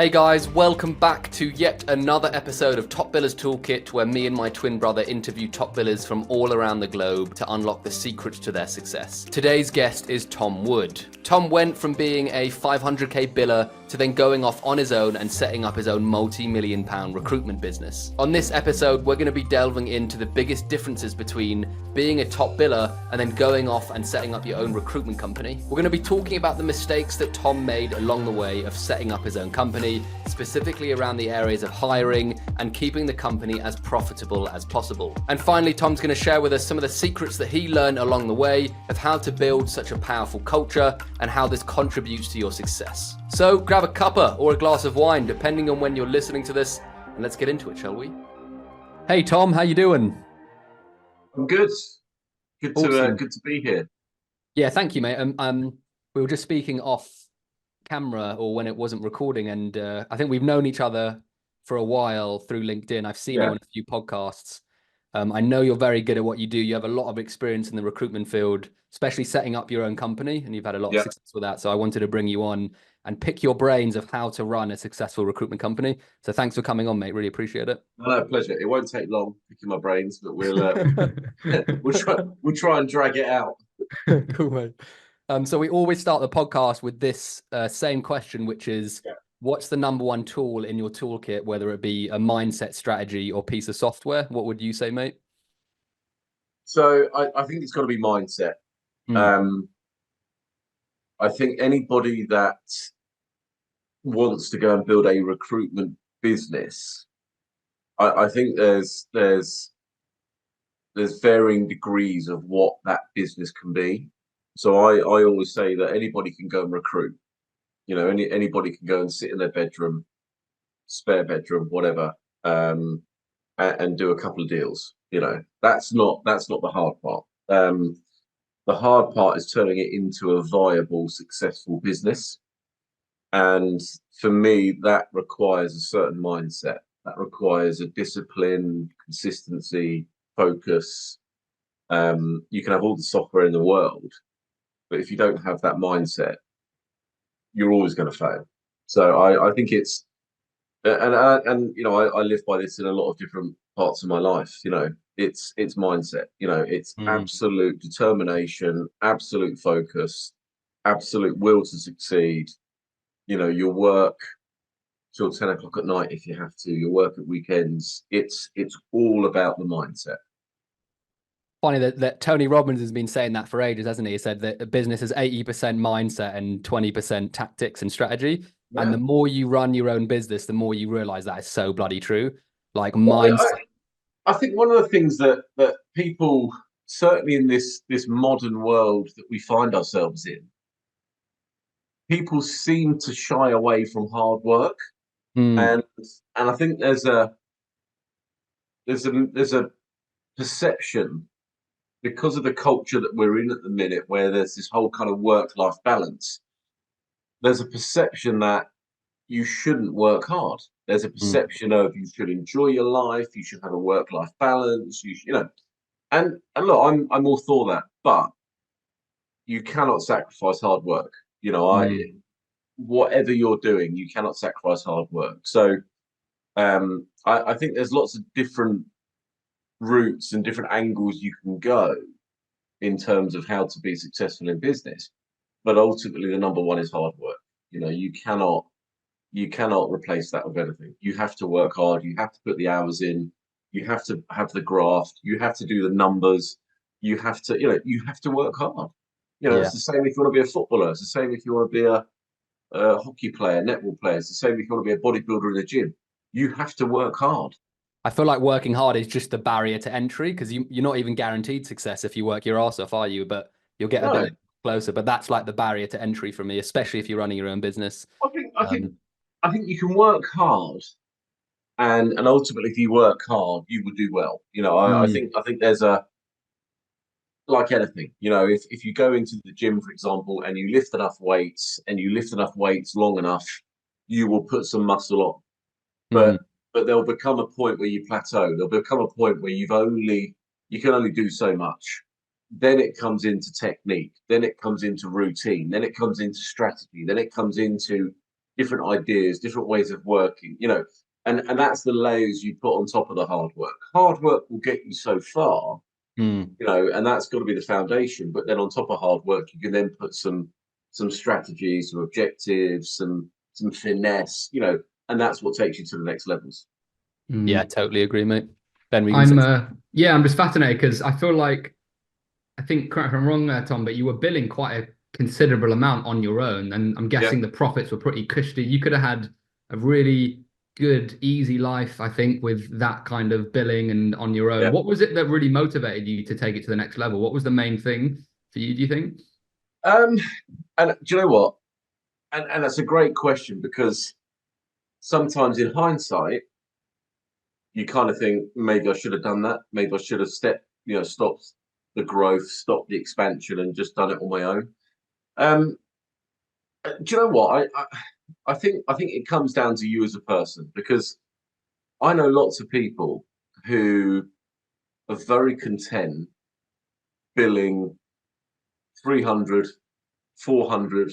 Hey guys, welcome back to yet another episode of TopBiller's Toolkit, where me and my twin brother interview top billers from all around the globe to unlock the secrets to their success. Today's guest is Tom Wood. Tom went from being a 500k biller to then going off on his own and setting up his own multi-million pound recruitment business. On this episode, we're going to be delving into the biggest differences between being a top biller and then going off and setting up your own recruitment company. We're going to be talking about the mistakes that Tom made along the way of setting up his own company, specifically around the areas of hiring and keeping the company as profitable as possible. And finally, Tom's going to share with us some of the secrets that he learned along the way of how to build such a powerful culture and how this contributes to your success. So grab a cuppa or a glass of wine, depending on when you're listening to this, and let's get into it, shall we? Hey Tom, how you doing? I'm good. Awesome. Good to be here. Yeah, thank you, mate. We were just speaking off camera or when it wasn't recording, and I think we've known each other for a while through LinkedIn. I've seen you on a few podcasts. I know you're very good at what you do. You have a lot of experience in the recruitment field, especially setting up your own company, and you've had a lot of success with that. So I wanted to bring you on and pick your brains of how to run a successful recruitment company. So thanks for coming on, mate. Really appreciate it. No, pleasure. It won't take long picking my brains, but we'll try and drag it out. Cool, mate. So we always start the podcast with this same question, which is, what's the number one tool in your toolkit, whether it be a mindset, strategy, or piece of software? What would you say, mate? So I think it's got to be mindset. I think anybody that wants to go and build a recruitment business, I think there's varying degrees of what that business can be. So I always say that anybody can go and recruit. You know, anybody can go and sit in their bedroom, spare bedroom, whatever, and do a couple of deals. You know, that's not the hard part. The hard part is turning it into a viable, successful business. And for me, that requires a certain mindset. That requires a discipline, consistency, focus. You can have all the software in the world, but if you don't have that mindset, you're always going to fail. So I think it's, and you know, I live by this in a lot of different parts of my life. You know, it's mindset. You know, it's absolute determination, absolute focus, absolute will to succeed. You know, your work till 10 o'clock at night if you have to. Your work at weekends. It's all about the mindset. Funny that Tony Robbins has been saying that for ages, hasn't he? He said that a business is 80% mindset and 20% tactics and strategy. Yeah. And the more you run your own business, the more you realize that is so bloody true. Like mindset. I think one of the things that people, certainly in this modern world that we find ourselves in, people seem to shy away from hard work. And I think there's a perception, because of the culture that we're in at the minute, where there's this whole kind of work-life balance, there's a perception that you shouldn't work hard. There's a perception of you should enjoy your life, you should have a work-life balance, you know. And look, I'm all for that, but you cannot sacrifice hard work. You know, whatever you're doing, you cannot sacrifice hard work. So I think there's lots of different routes and different angles you can go in terms of how to be successful in business, but ultimately the number one is hard work. You know, you cannot replace that with anything. You have to work hard, you have to put the hours in, you have to have the graft, you have to do the numbers, you have to work hard. You know, it's the same if you want to be a footballer, it's the same if you want to be a hockey player, netball player, it's the same if you want to be a bodybuilder in the gym. You have to work hard. I feel like working hard is just the barrier to entry, because you're not even guaranteed success if you work your arse off, are you? But you'll get a bit closer. But that's like the barrier to entry for me, especially if you're running your own business. I think you can work hard, and ultimately, if you work hard, you will do well. You know, I think there's like anything. You know, if you go into the gym, for example, and you lift enough weights long enough, you will put some muscle on. But there'll become a point where you plateau. There'll become a point where you can only do so much. Then it comes into technique. Then it comes into routine. Then it comes into strategy. Then it comes into, different ideas, different ways of working, and that's the layers you put on top of the hard work. Hard work will get you so far, Mm. and that's got to be the foundation. But then on top of hard work, you can then put some strategies, some objectives, some finesse, and that's what takes you to the next levels. Yeah, totally agree, mate. Ben, we can say. I'm just fascinated because I feel like, I think, correct me if I'm wrong there, Tom, but you were billing quite a considerable amount on your own, and I'm Yeah. guessing the profits were pretty cushy. You could have had a really good, easy life, I think, with that kind of billing and on your own. Yeah. What was it that really motivated you to take it to the next level? What was the main thing for you, do you think? And do you know what? And that's a great question, because sometimes in hindsight, you kind of think maybe I should have done that. Maybe I should have stopped the growth, stopped the expansion, and just done it on my own. Do you know what? I think it comes down to you as a person, because I know lots of people who are very content billing 300, 400,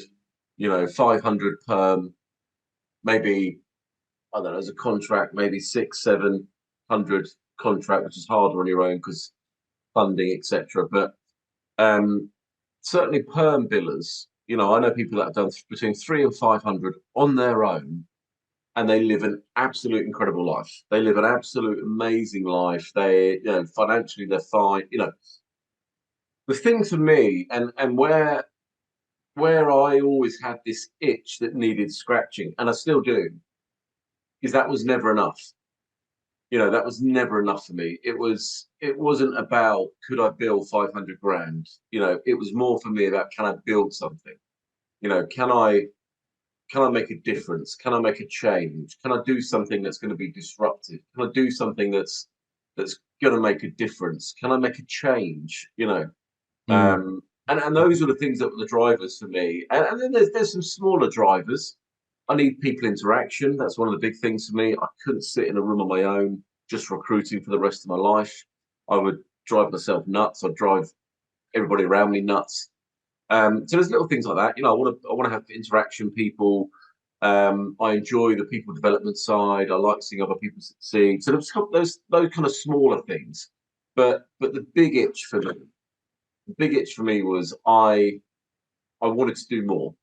500 perm, maybe, I don't know, as a contract, maybe 600, 700 contract, which is harder on your own because funding, etc. But certainly perm billers, I know people that have done between 300 and 500 on their own, and they live an absolute incredible life. They live an absolute amazing life. They, financially, they're fine. The thing for me, and where I always had this itch that needed scratching, and I still do, is that was never enough. That was never enough for me. It wasn't about could I build 500 grand. It was more for me about, can I build something? Can I make a difference? Can I make a change? Can I do something that's going to be disruptive? Can I do something that's going to make a difference? Can I make a change? And those are the things that were the drivers for me. And then there's some smaller drivers. I need people interaction. That's one of the big things for me. I couldn't sit in a room on my own just recruiting for the rest of my life. I would drive myself nuts. I'd drive everybody around me nuts. So there's little things like that. I want to have interaction people. I enjoy the people development side. I like seeing other people succeed. So those kind of smaller things. But the big itch for me was I wanted to do more.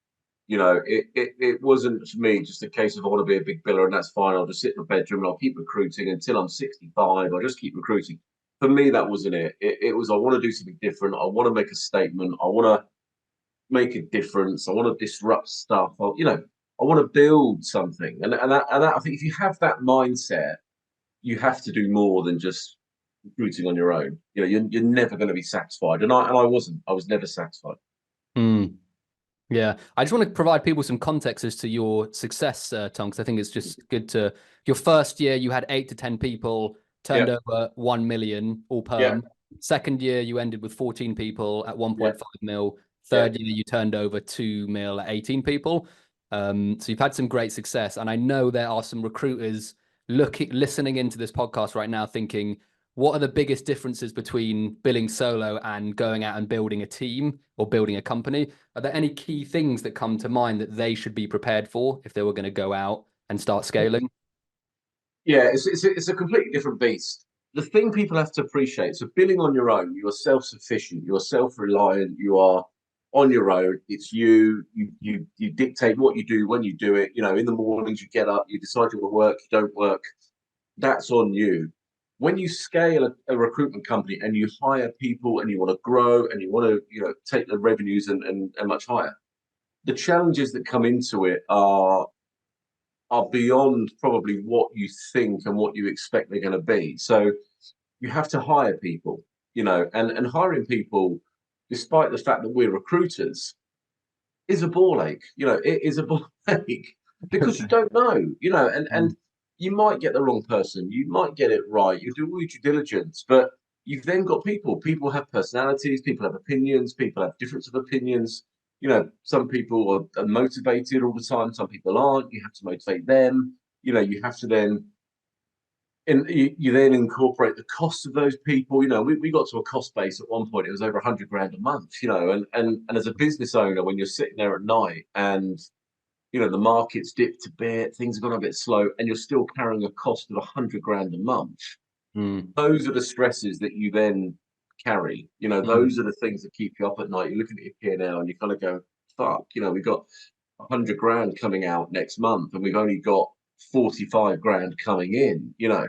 It wasn't for me just a case of I want to be a big biller and that's fine. I'll just sit in my bedroom and I'll keep recruiting until I'm 65. I'll just keep recruiting. For me, that wasn't it. It was, I want to do something different. I want to make a statement. I want to make a difference. I want to disrupt stuff. I want to build something. And that, I think if you have that mindset, you have to do more than just recruiting on your own. You're never going to be satisfied. And I wasn't. I was never satisfied. Yeah, I just want to provide people some context as to your success, Tom, because I think it's just good to. Your first year, you had 8 to 10 people, turned over 1 million, all perm. Second year, you ended with 14 people at 1.5 mil. Third year, you turned over 2 mil at 18 people. So you've had some great success, and I know there are some recruiters listening into this podcast right now, thinking, what are the biggest differences between billing solo and going out and building a team or building a company? Are there any key things that come to mind that they should be prepared for if they were going to go out and start scaling? Yeah, it's a completely different beast. The thing people have to appreciate, so billing on your own, you are self-sufficient, you are self-reliant, you are on your own. It's you dictate what you do when you do it. In the mornings you get up, you decide you want to work, you don't work. That's on you. When you scale a recruitment company and you hire people and you want to grow and you want to take the revenues and much higher, the challenges that come into it are beyond probably what you think and what you expect they're going to be. So you have to hire people, and hiring people, despite the fact that we're recruiters, is a ball ache. It is a ball ache because you don't know, and you might get the wrong person, you might get it right, you do all your due diligence, but you've then got people. People have personalities, people have opinions, people have difference of opinions. Some people are motivated all the time, some people aren't. You have to motivate them. You have to then, and you then incorporate the cost of those people. We got to a cost base at one point, it was over 100 grand a month, and as a business owner, when you're sitting there at night and you know, the market's dipped a bit, things have gone a bit slow, and you're still carrying a cost of 100 grand a month. Those are the stresses that you then carry. You know, those are the things that keep you up at night. You're looking at your P&L and you kind of go, fuck, you know, we've got 100 grand coming out next month and we've only got 45 grand coming in, you know.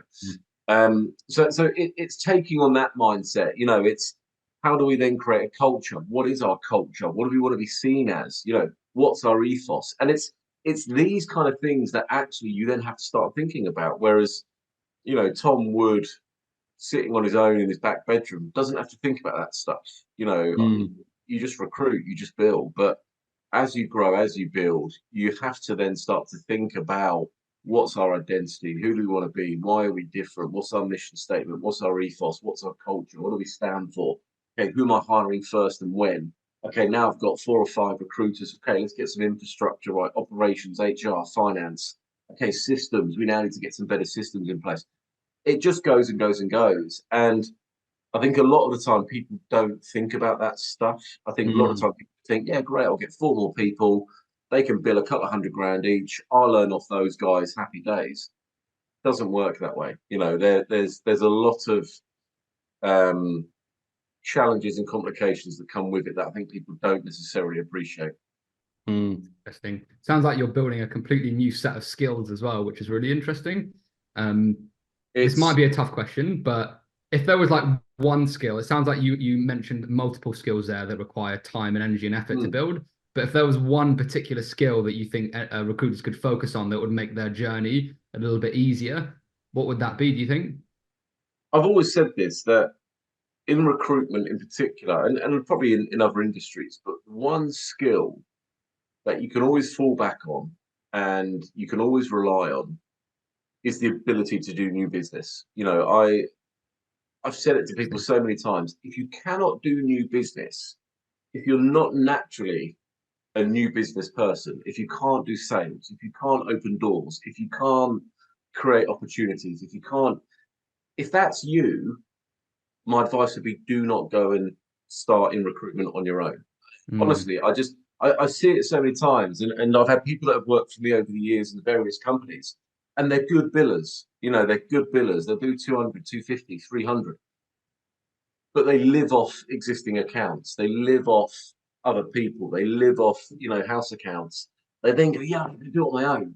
So it's taking on that mindset, you know. It's how do we then create a culture? What is our culture? What do we want to be seen as? You know, what's our ethos? And it's these kind of things that actually you then have to start thinking about. Whereas, you know, Tom Wood sitting on his own in his back bedroom doesn't have to think about that stuff. You know, you just recruit, you just build. But as you grow, as you build, you have to then start to think about what's our identity, who do we want to be, why are we different, what's our mission statement, what's our ethos, what's our culture, what do we stand for? Okay, who am I hiring first and when? Okay, now I've got 4 or 5 recruiters. Okay, let's get some infrastructure right, operations, HR, finance. Okay, systems. We now need to get some better systems in place. It just goes and goes and goes. And I think a lot of the time people don't think about that stuff. I think a lot of the time people think, yeah, great, I'll get 4 more people. They can bill a couple of 100 grand each. I'll earn off those guys. Happy days. Doesn't work that way. You know, there's a lot of challenges and complications that come with it that I think people don't necessarily appreciate. Interesting. Sounds like you're building a completely new set of skills as well, which is really interesting. This might be a tough question, but if there was like one skill, it sounds like you mentioned multiple skills there that require time and energy and effort to build. But if there was one particular skill that you think recruiters could focus on that would make their journey a little bit easier, what would that be, do you think? I've always said this, that in recruitment in particular, and probably in other industries, but one skill that you can always fall back on and you can always rely on is the ability to do new business. You know, I've said it to people so many times. If you cannot do new business, if you're not naturally a new business person, if you can't do sales, if you can't open doors, if you can't create opportunities, if that's you, my advice would be do not go and start in recruitment on your own. Honestly, I see it so many times, and I've had people that have worked for me over the years in various companies, and they're good billers. You know, they're good billers. They'll do 200, 250, 300. But they live off existing accounts. They live off other people. They live off, you know, house accounts. They then go, yeah, I can do it on my own.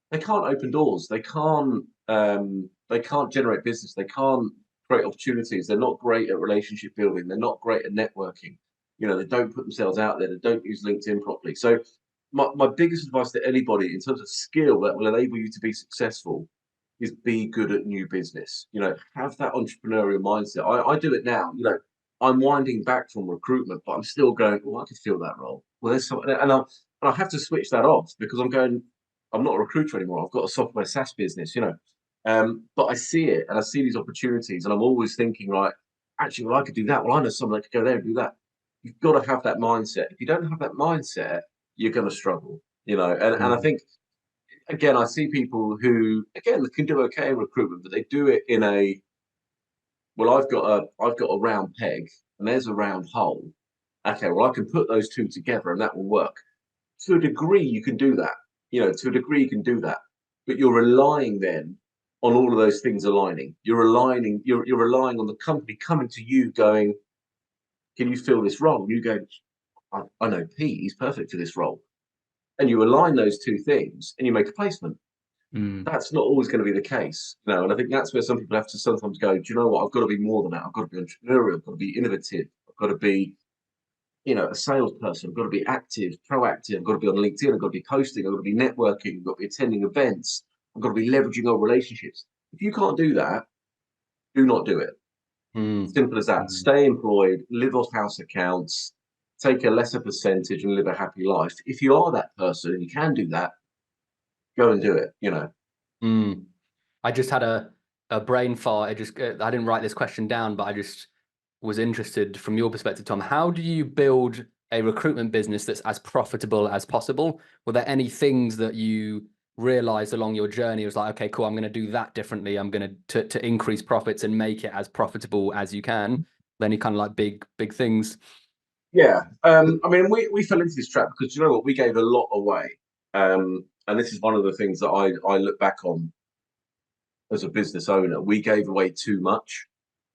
They can't open doors. They can't generate business. They can't create opportunities. They're not great at relationship building. They're not great at networking. You know, they don't put themselves out there. They don't use LinkedIn properly. So my biggest advice to anybody in terms of skill that will enable you to be successful is be good at new business. You know, have that entrepreneurial mindset. I do it now. You know, I'm winding back from recruitment, but I'm still going, oh, I could fill that role. Well, there's something, and I have to switch that off because I'm not a recruiter anymore. I've got a software SaaS business, you know. But I see it and I see these opportunities, and I'm always thinking, right, actually, well, I could do that. Well, I know someone that could go there and do that. You've got to have that mindset. If you don't have that mindset, you're going to struggle, you know. And I think, again, I see people who, again, they can do okay in recruitment, but they do it in a, well, I've got a round peg and there's a round hole. Okay, well, I can put those two together and that will work. To a degree, you can do that. You know, to a degree, you can do that. But you're relying then on all of those things aligning. You're relying on the company coming to you going, can you fill this role? And you go, I know Pete, he's perfect for this role. And you align those two things and you make a placement. That's not always going to be the case. You know, and I think that's where some people have to sometimes go, do you know what? I've got to be more than that. I've got to be entrepreneurial. I've got to be innovative. I've got to be, you know, a salesperson. I've got to be active, proactive. I've got to be on LinkedIn. I've got to be posting. I've got to be networking. I've got to be attending events. I've got to be leveraging our relationships. If you can't do that, do not do it. Simple as that. Stay employed, live off house accounts, take a lesser percentage and live a happy life. If you are that person and you can do that, go and do it, you know. I just had a brain fart. I didn't write this question down, but I just was interested from your perspective, Tom. How do you build a recruitment business that's as profitable as possible? Were there any things that you realized along your journey? It was like, okay, cool, I'm going to do that differently. I'm going to increase profits and make it as profitable as you can. Any kind of like big things? Yeah. I mean, we fell into this trap because, you know what, we gave a lot away. And this is one of the things that I look back on as a business owner. We gave away too much.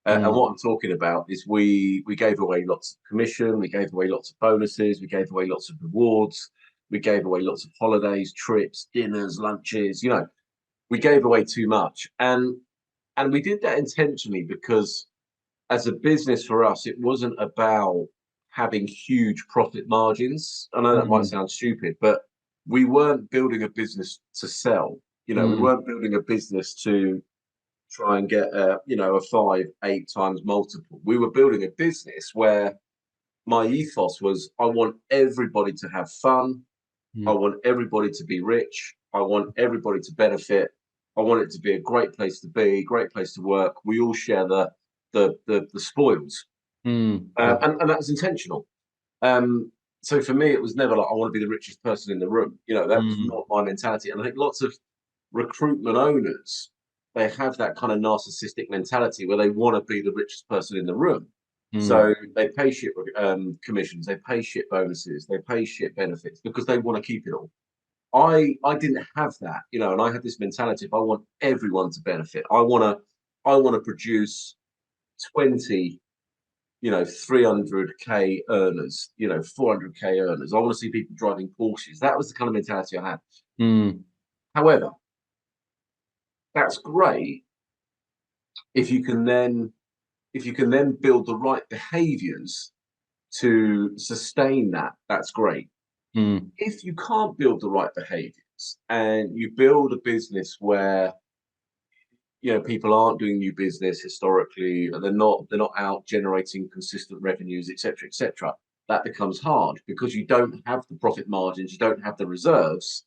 And what I'm talking about is we gave away lots of commission, we gave away lots of bonuses, we gave away lots of rewards, we gave away lots of holidays, trips, dinners, lunches. We gave away too much, and we did that intentionally because, as a business for us, it wasn't about having huge profit margins. I know that might sound stupid, but we weren't building a business to sell. We weren't building a business to try and get a 5-8 times multiple. We were building a business where my ethos was, I want everybody to have fun. I want everybody to be rich. I want everybody to benefit. I want it to be a great place to be, great place to work. We all share the spoils, and that was intentional. So for me, it was never like I want to be the richest person in the room. That was not my mentality. And I think lots of recruitment owners, they have that kind of narcissistic mentality where they want to be the richest person in the room. So they pay shit commissions, they pay shit bonuses, they pay shit benefits because they want to keep it all. I didn't have that, and I had this mentality of I want everyone to benefit. I want to produce 20, 300k earners, 400k earners. I want to see people driving Porsches. That was the kind of mentality I had. However, that's great if you can then build the right behaviors to sustain that. That's great. If you can't build the right behaviors and you build a business where people aren't doing new business historically, and they're not out generating consistent revenues, etc., that becomes hard because you don't have the profit margins, you don't have the reserves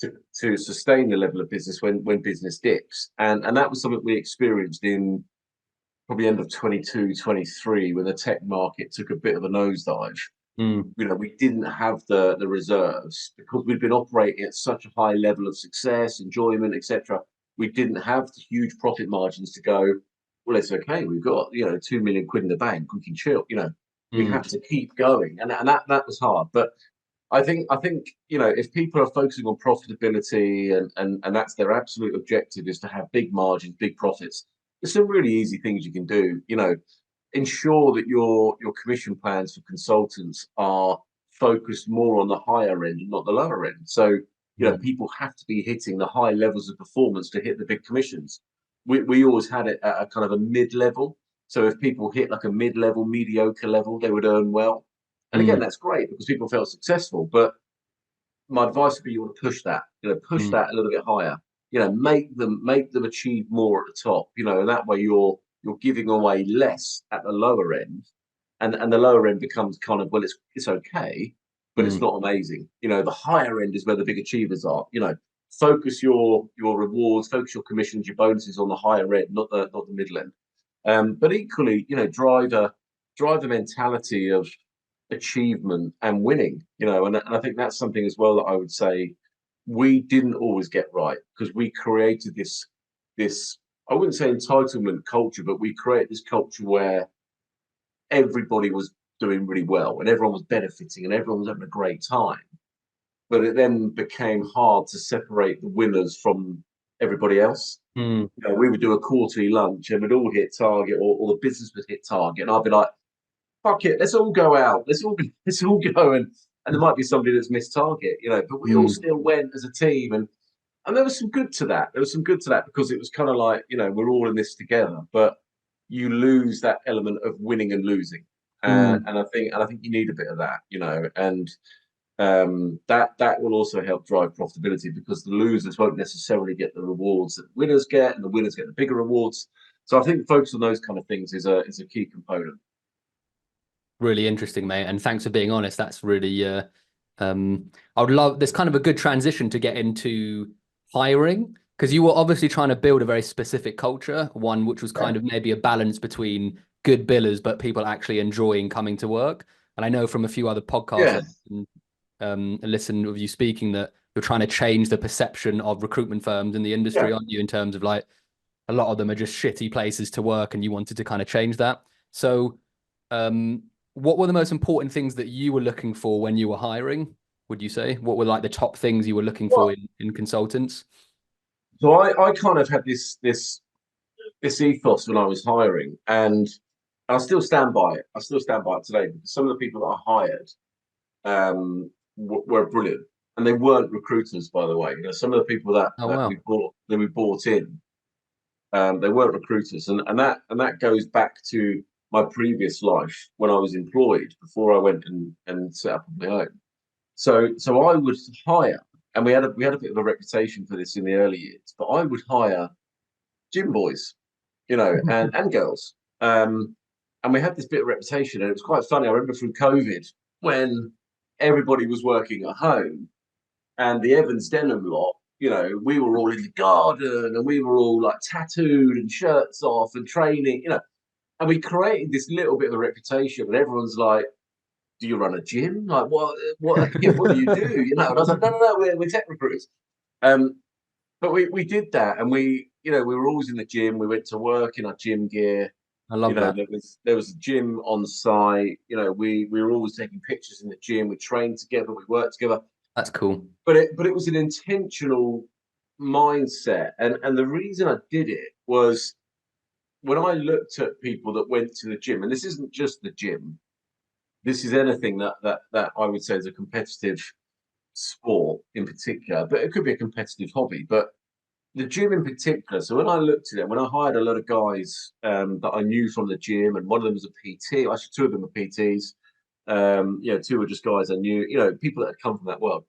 to sustain the level of business when business dips. And that was something we experienced in probably end of 22, 23, when the tech market took a bit of a nosedive. We didn't have the reserves because we'd been operating at such a high level of success, enjoyment, etc. We didn't have the huge profit margins to go, well, it's okay. We've got, 2 million quid in the bank. We can chill, we have to keep going. And that was hard. But I think, if people are focusing on profitability and that's their absolute objective, is to have big margins, big profits, there's some really easy things you can do. Ensure that your commission plans for consultants are focused more on the higher end and not the lower end. So, people have to be hitting the high levels of performance to hit the big commissions. We always had it at a kind of a mid-level. So if people hit like a mid-level, mediocre level, they would earn well. And again, that's great because people felt successful. But my advice would be, you want to push that, push that a little bit higher. Make them achieve more at the top. And that way you're giving away less at the lower end, and the lower end becomes kind of, well, it's okay, but it's not amazing. The higher end is where the big achievers are. Focus your rewards, focus your commissions, your bonuses on the higher end, not the middle end. But equally, drive a mentality of achievement and winning. And I think that's something as well that I would say we didn't always get right, because we created this I wouldn't say entitlement culture, but we created this culture where everybody was doing really well and everyone was benefiting and everyone was having a great time. But it then became hard to separate the winners from everybody else. We would do a quarterly lunch and we'd all hit target, or the business would hit target, and I'd be like, fuck it, let's all go out, let's all go, and there might be somebody that's missed target, but we all still went as a team. And there was some good to that. Because it was kind of like, we're all in this together, but you lose that element of winning and losing. And I think you need a bit of that, and that will also help drive profitability, because the losers won't necessarily get the rewards that winners get, and the winners get the bigger rewards. So I think focus on those kind of things is a key component. Really interesting, mate. And thanks for being honest. That's really, I would love, there's kind of a good transition to get into hiring, because you were obviously trying to build a very specific culture, one which was kind of maybe a balance between good billers, but people actually enjoying coming to work. And I know from a few other podcasts and listen of you speaking that you're trying to change the perception of recruitment firms in the industry, aren't you? In terms of like, a lot of them are just shitty places to work, and you wanted to kind of change that. So, what were the most important things that you were looking for when you were hiring? would you say? What were like the top things you were looking for Well, in consultants? so I kind of had this ethos when I was hiring, and I still stand by it. I still stand by it today, because some of the people that I hired were brilliant, and they weren't recruiters, by the way. You know, some of the people Oh that wow, we brought in, they weren't recruiters, and that goes back to my previous life when I was employed before I went and set up on my own. So I would hire, and we had a bit of a reputation for this in the early years, but I would hire gym boys, you know, and girls. And we had this bit of reputation, and it was quite funny. I remember through COVID when everybody was working at home, and the Evans Denim lot, you know, we were all in the garden, and we were all like tattooed and shirts off and training, you know, and we created this little bit of a reputation, and everyone's like, "Do you run a gym? Like, what what do you do?" You know, and I was like, "No, we're tech recruiters." Um, but we did that, and you know, we were always in the gym. We went to work in our gym gear. I You love know, that. there was a gym on site. You know, we were always taking pictures in the gym. We trained together. We worked together. That's cool. But it was an intentional mindset, and the reason I did it was when I looked at people that went to the gym, and this isn't just the gym. This is anything that I would say is a competitive sport in particular, but it could be a competitive hobby. But the gym in particular. So when I looked at it, when I hired a lot of guys that I knew from the gym, and one of them was a PT. Actually, two of them were PTs. You know, two were just guys I knew. You know, people that had come from that world.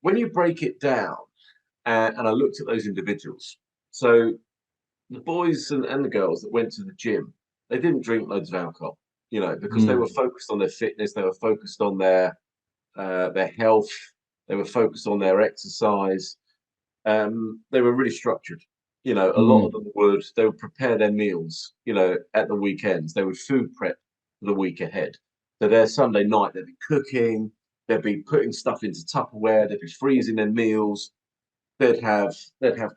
When you break it down, and I looked at those individuals. So the boys and the girls that went to the gym, they didn't drink loads of alcohol. You know, because they were Mm. focused on their fitness. They were focused on their health. They were focused on their exercise. They were really structured. You know, a lot of Mm. them they would prepare their meals, you know, at the weekends. They would food prep for the week ahead. So their Sunday night, they'd be cooking, they'd be putting stuff into Tupperware, they'd be freezing their meals, they'd have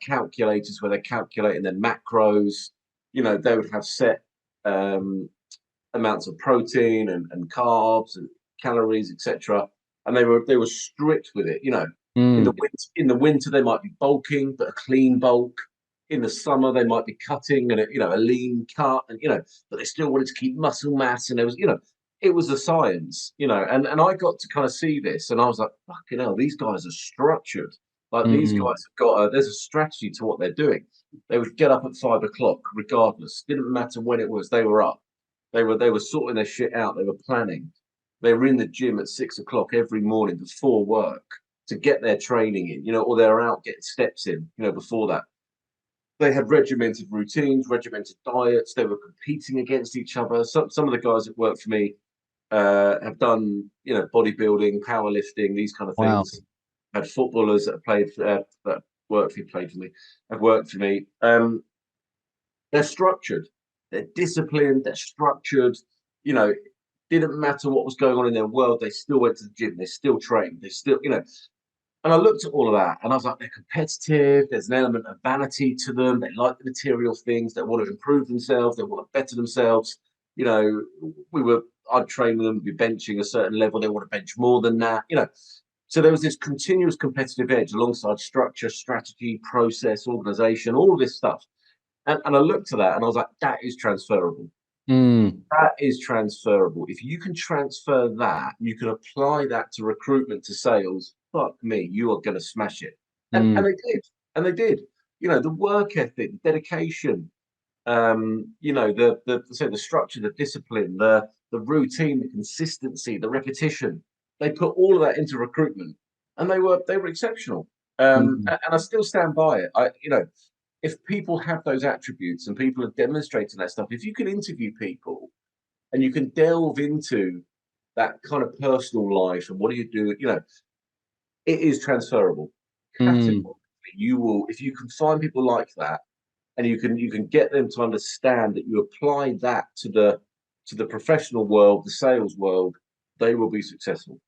calculators where they're calculating their macros, you know, they would have set um, amounts of protein and carbs and calories, etc. And they were strict with it. You know, Mm. in the winter they might be bulking, but a clean bulk. In the summer they might be cutting and you know, a lean cut, and you know, but they still wanted to keep muscle mass. And there was, you know, it was a science, you know, and I got to kind of see this, and I was like, fucking hell, these guys are structured. Like these guys Mm. have got there's a strategy to what they're doing. They would get up at 5 o'clock, regardless. Didn't matter when it was, they were up. They were sorting their shit out. They were planning. They were in the gym at 6 o'clock every morning before work to get their training in, you know, or they're out getting steps in, you know, before that. They had regimented routines, regimented diets. They were competing against each other. Some of the guys that work for me have done, you know, bodybuilding, powerlifting, these kind of Wow. things. Had footballers that have that played for me, have worked for me. They're structured, they're disciplined, they're structured. You know, didn't matter what was going on in their world, they still went to the gym, they still trained, they still, you know. And I looked at all of that and I was like, they're competitive, there's an element of vanity to them, they like the material things, they want to improve themselves, they want to better themselves. You know, I'd train with them, be benching a certain level, they want to bench more than that, you know. So there was this continuous competitive edge alongside structure, strategy, process, organization, all of this stuff. And I looked at that and I was like, that is transferable. Mm. That is transferable. If you can transfer that, you can apply that to recruitment, to sales. Fuck me, you are going to smash it. And Mm. they did. And they did. You know, the work ethic, the dedication, you know, the structure, the discipline, the routine, the consistency, the repetition. They put all of that into recruitment, and they were exceptional. Mm. And I still stand by it. You know, if people have those attributes and people are demonstrating that stuff, if you can interview people and you can delve into that kind of personal life and what do you do, you know, it is transferable. Mm. Categorically, you will, if you can find people like that and you can get them to understand that you apply that to the professional world, the sales world, they will be successful.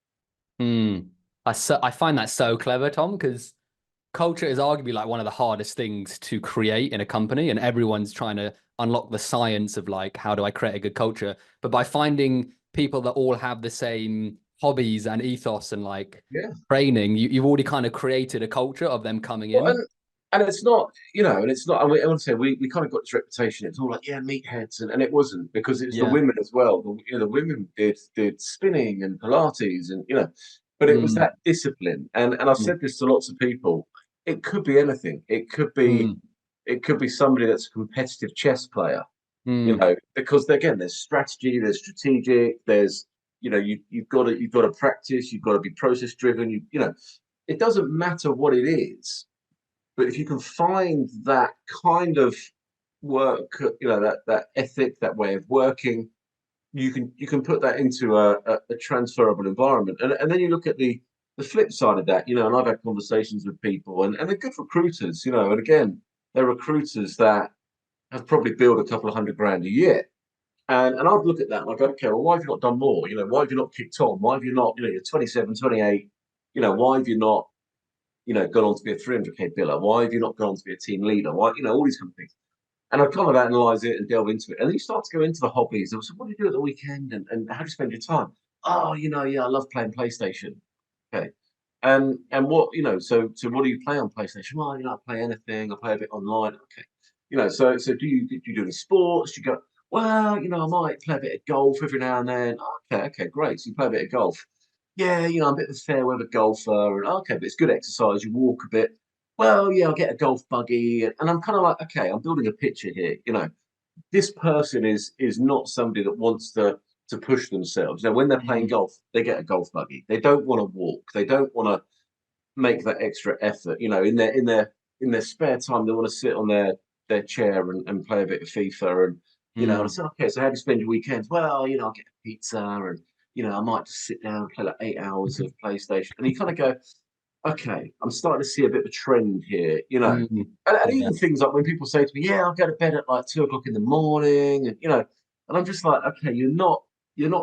Mm. I find that so clever, Tom, because culture is arguably like one of the hardest things to create in a company, and everyone's trying to unlock the science of like, how do I create a good culture? But by finding people that all have the same hobbies and ethos and like Yeah. training, you've already kind of created a culture of them coming Well, in. and it's not, and it's not. I mean, I want to say we kind of got this reputation. It's all like, yeah, meatheads, and it wasn't, because it's the Yeah. women as well. The women did spinning and Pilates, and but it was that discipline. And I've said this to lots of people. It could be anything. It could be somebody that's a competitive chess player. Because again, there's strategy, there's strategic, there's you've got to practice, you've got to be process driven. It doesn't matter what it is. But if you can find that kind of work, that ethic, that way of working, you can put that into a transferable environment. And then you look at the flip side of that, and I've had conversations with people, and they're good recruiters, and again, they're recruiters that have probably billed a couple of $100,000 a year. And I'd look at that and I'd go, okay, well, why have you not done more? Why have you not kicked on? Why have you not, you're 27, 28, why have you not gone on to be a 300K biller? Why have you not gone on to be a team leader? Why, all these kind of things. And I kind of analyze it and delve into it. And then you start to go into the hobbies. So what do you do at the weekend? And how do you spend your time? Oh, yeah, I love playing PlayStation. Okay. And what, so what do you play on PlayStation? Well, I play anything. I play a bit online. Okay. So do you do any sports? Do you go, well, I might play a bit of golf every now and then. Okay, great. So you play a bit of golf. Yeah, I'm a bit of a fair weather golfer, and okay, but it's good exercise. You walk a bit. Well, yeah, I'll get a golf buggy, and I'm kind of like, okay, I'm building a picture here. This person is not somebody that wants to push themselves. Now, when they're playing golf, they get a golf buggy. They don't want to walk. They don't want to make that extra effort. In their spare time, they want to sit on their chair and play a bit of FIFA. And I said, okay, so how do you spend your weekends? Well, I'll get a pizza, and I might just sit down and play like 8 hours of PlayStation. And you kind of go, okay, I'm starting to see a bit of a trend here. And even things like when people say to me, yeah, I'll go to bed at like 2 o'clock in the morning, and and I'm just like, okay, you're not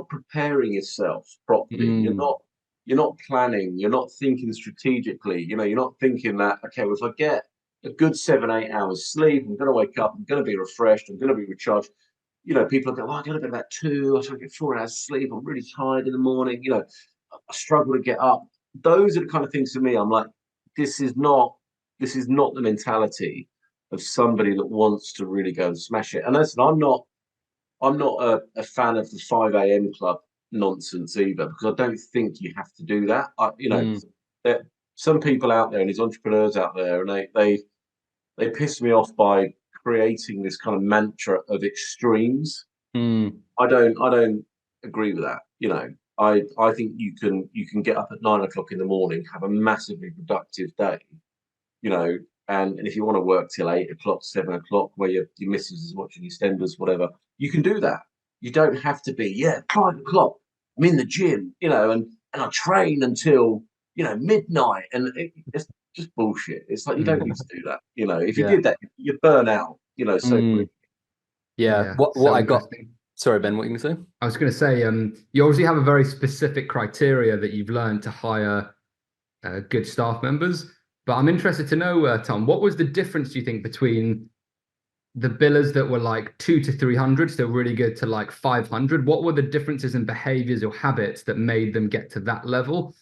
preparing yourself properly. You're not planning. You're not thinking strategically. You're not thinking that, okay, well, if I get a good 7, 8 hours sleep, I'm going to wake up, I'm going to be refreshed, I'm going to be recharged. People go, well, I go to bed about 2, I try to get 4 hours sleep, I'm really tired in the morning, I struggle to get up. Those are the kind of things for me. I'm like, this is not the mentality of somebody that wants to really go and smash it. And listen, I'm not a fan of the 5 a.m. club nonsense either, because I don't think you have to do that. There some people out there, and these entrepreneurs out there, and they piss me off by creating this kind of mantra of extremes. I don't agree with that. I think you can get up at 9 o'clock in the morning, have a massively productive day, and if you want to work till 8 o'clock, 7 o'clock, where your missus is watching EastEnders, whatever, you can do that. You don't have to be 5 o'clock. I'm in the gym, and I train until midnight, and it's just bullshit. It's like you don't need to do that. If you did that, you burn out. So quick. Yeah. What so I got. Sorry, Ben, what are you going to say? I was going to say, you obviously have a very specific criteria that you've learned to hire good staff members. But I'm interested to know, Tom, what was the difference, do you think, between the billers that were like 200 to 300, so really good, to like 500? What were the differences in behaviors or habits that made them get to that level?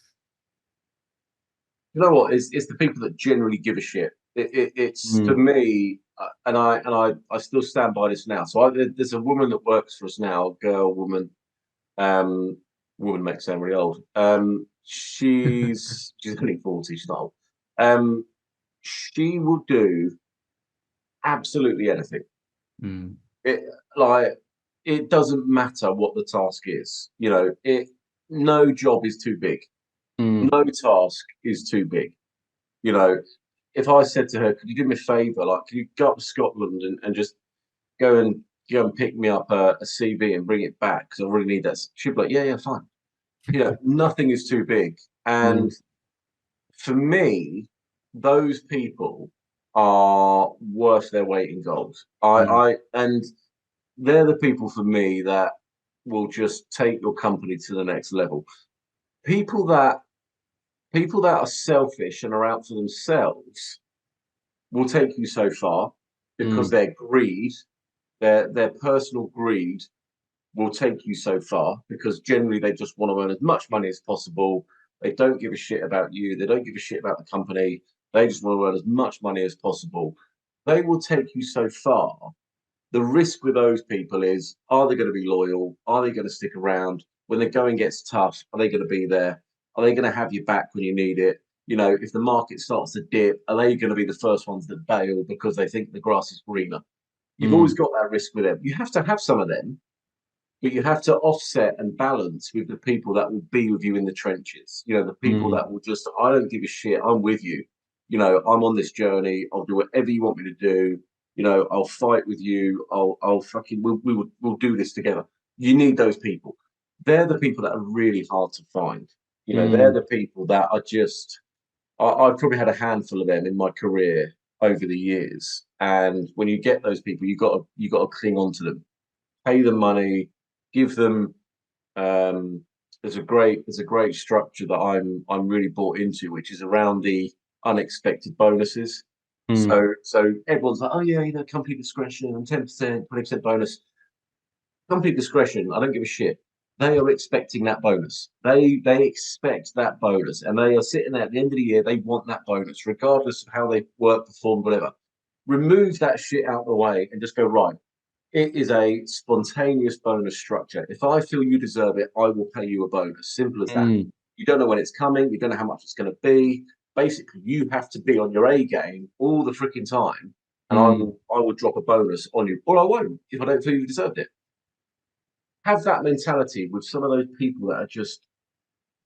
You know what? It's the people that generally give a shit. It's for me, and I still stand by this now. So there's a woman that works for us now, girl, woman. Woman makes sound really old. She's only 40. She's not old. She will do absolutely anything. It doesn't matter what the task is. No job is too big. No task is too big. If I said to her, could you do me a favor? Like, can you go up to Scotland and just go and pick me up a CV and bring it back, because I really need that. She'd be like, yeah, fine. Nothing is too big. And for me, those people are worth their weight in gold. And they're the people for me that will just take your company to the next level. People that are selfish and are out for themselves will take you so far, because their greed, their personal greed, will take you so far, because generally they just want to earn as much money as possible. They don't give a shit about you. They don't give a shit about the company. They just want to earn as much money as possible. They will take you so far. The risk with those people is, are they going to be loyal? Are they going to stick around? When the going gets tough, are they going to be there? Are they going to have you back when you need it? You know, if the market starts to dip, are they going to be the first ones that bail because they think the grass is greener? You've always got that risk with them. You have to have some of them, but you have to offset and balance with the people that will be with you in the trenches. You know, the people that will just, I don't give a shit, I'm with you. You know, I'm on this journey. I'll do whatever you want me to do. You know, I'll fight with you. I'll fucking, we'll do this together. You need those people. They're the people that are really hard to find. You know, they're the people that are just, I've probably had a handful of them in my career over the years. And when you get those people, you got to cling on to them, pay them money, give them. There's a great structure that I'm really bought into, which is around the unexpected bonuses. So everyone's like, oh yeah, you know, company discretion and 10%, 20% bonus. Company discretion, I don't give a shit. They are expecting that bonus. They expect that bonus, and they are sitting there at the end of the year. They want that bonus, regardless of how they work, perform, whatever. Remove that shit out of the way and just go, right. It is a spontaneous bonus structure. If I feel you deserve it, I will pay you a bonus. Simple as that. You don't know when it's coming. You don't know how much it's going to be. Basically, you have to be on your A game all the freaking time, and I will drop a bonus on you, or I won't if I don't feel you deserved it. Have that mentality with some of those people that are just,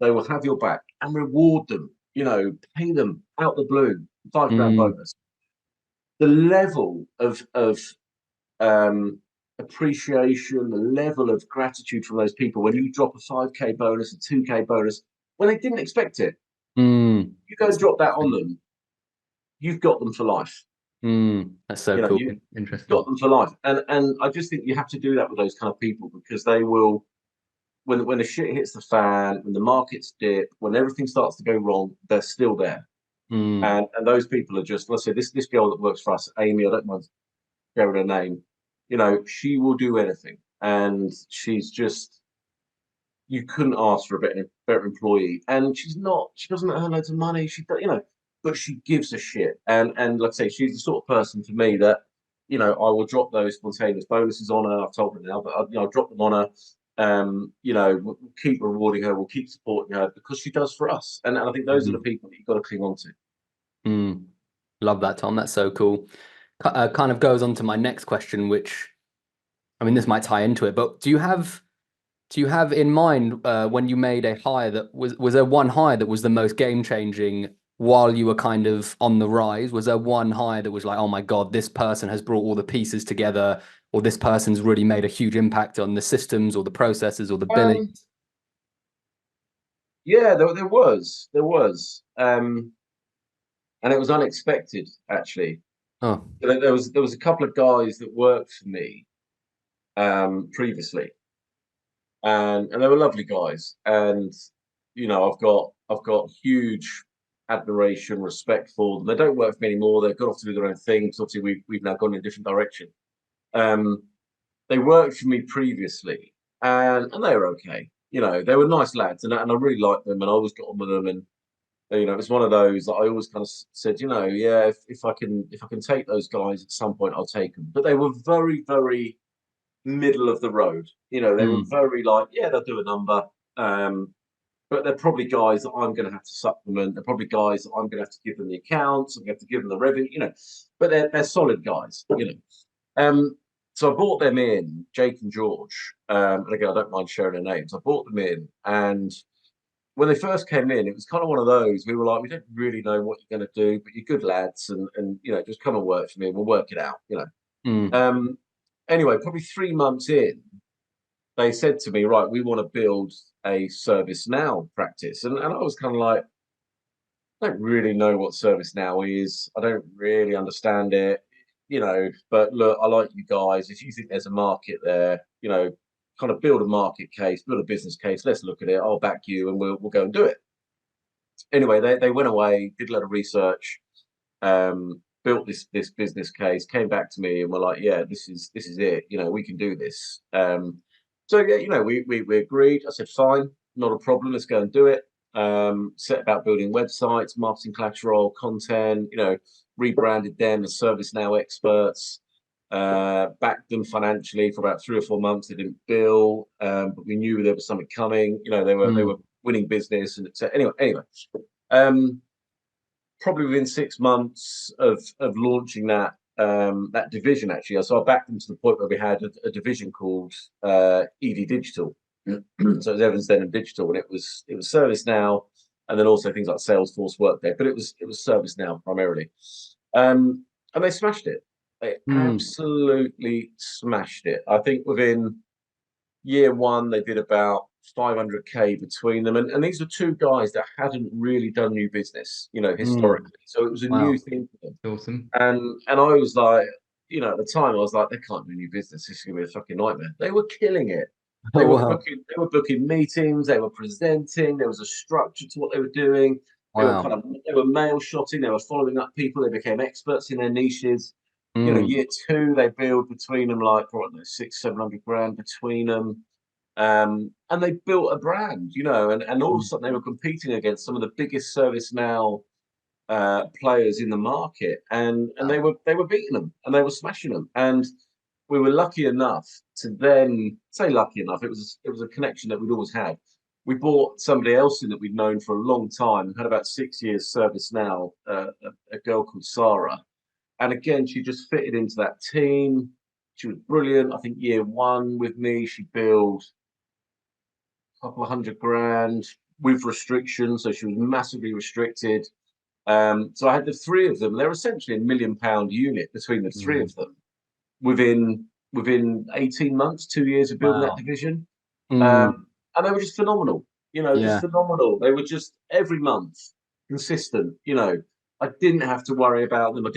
they will have your back, and reward them. You know, pay them out the blue, £5 bonus. The level of appreciation, the level of gratitude from those people when you drop a 5K bonus, a 2K bonus, when they didn't expect it. You go and drop that on them, you've got them for life. That's so cool. Interesting. Got them for life. And I just think you have to do that with those kind of people, because they will, when the shit hits the fan, when the markets dip, when everything starts to go wrong, they're still there. And those people are just, let's say this girl that works for us, Amy, I don't mind sharing her name, you know, she will do anything, and she's just, you couldn't ask for a better employee. And she doesn't earn loads of money, you know, but she gives a shit. And like I say, she's the sort of person for me that, you know, I will drop those spontaneous bonuses on her. I've told her now, but I'll drop them on her. You know, we'll keep rewarding her, we'll keep supporting her, because she does for us. And I think those are the people that you've got to cling on to. Love that, Tom. That's so cool. Kind of goes on to my next question, which, I mean, this might tie into it, but do you have in mind when you made a hire that was there one hire that was the most game changing while you were kind of on the rise? Was there one hire that was like, oh my God, this person has brought all the pieces together, or this person's really made a huge impact on the systems or the processes or the billing? Yeah, there was. And it was unexpected, actually. Oh, There was a couple of guys that worked for me previously, and they were lovely guys. And you know, I've got huge admiration, respect for them. They don't work for me anymore. They've gone off to do their own thing. So obviously, we've now gone in a different direction. They worked for me previously, and they were okay. You know, they were nice lads, and I really liked them, and I always got on with them. And you know, it's one of those that I always kind of said, you know, yeah, if I can take those guys at some point, I'll take them. But they were very, very middle of the road. You know, they were very like, yeah, they'll do a number. But they're probably guys that I'm going to have to supplement. They're probably guys that I'm going to have to give them the accounts. I'm going to have to give them the revenue, you know, but they're solid guys, you know. So I brought them in, Jake and George. And again, I don't mind sharing their names. I brought them in, and when they first came in, it was kind of one of those. We were like, we don't really know what you're going to do, but you're good lads, and you know, just come and work for me, and we'll work it out, you know. Anyway, probably 3 months in, they said to me, right, we want to build a ServiceNow practice. And I was kind of like, I don't really know what ServiceNow is. I don't really understand it, you know, but look, I like you guys. If you think there's a market there, you know, kind of build a market case, build a business case. Let's look at it. I'll back you, and we'll go and do it. Anyway, they went away, did a lot of research, built this business case, came back to me, and were like, yeah, this is it. You know, we can do this. So yeah, we agreed. I said, fine, not a problem. Let's go and do it. Set about building websites, marketing collateral, content. Rebranded them as ServiceNow experts. Backed them financially for about 3 or 4 months. They didn't bill, but we knew there was something coming. They were winning business, and so anyway. Um, Probably within 6 months of launching that division, actually. So I backed them to the point where we had a division called ED Digital. So it was Evans Denham Digital, and it was ServiceNow, and then also things like Salesforce Workday, but it was ServiceNow primarily. And they smashed it. They absolutely smashed it. I think within year one, they did about 500K between them. And these were two guys that hadn't really done new business, historically. So it was a new Wow. thing for them. Awesome. And I was like, at the time, I was like, they can't do new business. This is gonna be a fucking nightmare. They were killing it. They Oh, were wow. booking, they were booking meetings, they were presenting, there was a structure to what they were doing. Wow. They were mail shotting, they were following up people, they became experts in their niches. Mm. Year two, they build between them like, what, 600-700 grand between them. And they built a brand, and all of a sudden they were competing against some of the biggest ServiceNow players in the market, and Wow. they were beating them and they were smashing them. And we were lucky enough to then say lucky enough. It was a connection that we'd always had. We bought somebody else in that we'd known for a long time, had about 6 years service now, a girl called Sarah. And again, she just fitted into that team. She was brilliant. I think year one with me, she billed a couple of 100 grand with restrictions. So she was massively restricted. So I had the three of them. They're essentially £1 million unit between the three Mm. of them within 18 months, 2 years of building that Wow. division. Mm. And they were just phenomenal, just Yeah. phenomenal. They were just every month consistent. I didn't have to worry about them. Um,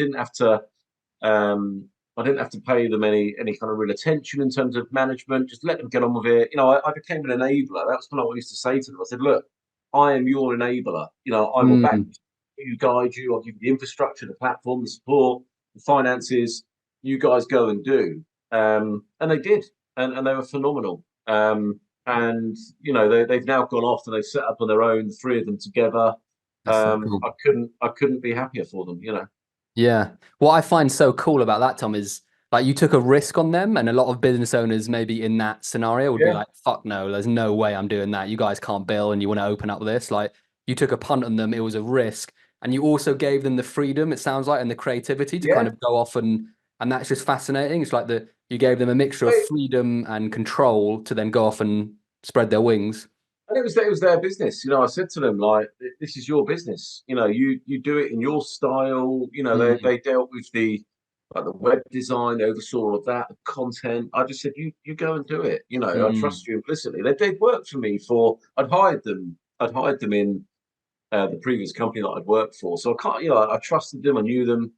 I didn't have to pay them any kind of real attention in terms of management. Just let them get on with it. I became an enabler. That was kind of what I used to say to them. I said, look, I am your enabler. I will back Mm. you, guide you. I'll give you the infrastructure, the platform, the support, the finances. You guys go and do. And they did, and they were phenomenal. And they've now gone off and they've set up on their own, the three of them together. That's so cool. I couldn't be happier for them. Yeah. What I find so cool about that, Tom, is like you took a risk on them, and a lot of business owners maybe in that scenario would be Yeah, like, fuck no, there's no way I'm doing that. You guys can't bill and you want to open up this. Like you took a punt on them, it was a risk. And you also gave them the freedom, it sounds like, and the creativity to kind yeah. of go off and that's just fascinating. It's like you gave them a mixture of They, freedom and control to then go off and spread their wings. And it was their business. I said to them, like, this is your business. You do it in your style. Mm, They dealt with the web design, they oversaw all of that, the content. I just said, you go and do it. I mm, trust you implicitly. They'd worked for me for I'd hired them in the previous company that I'd worked for. So I can't, I trusted them, I knew them,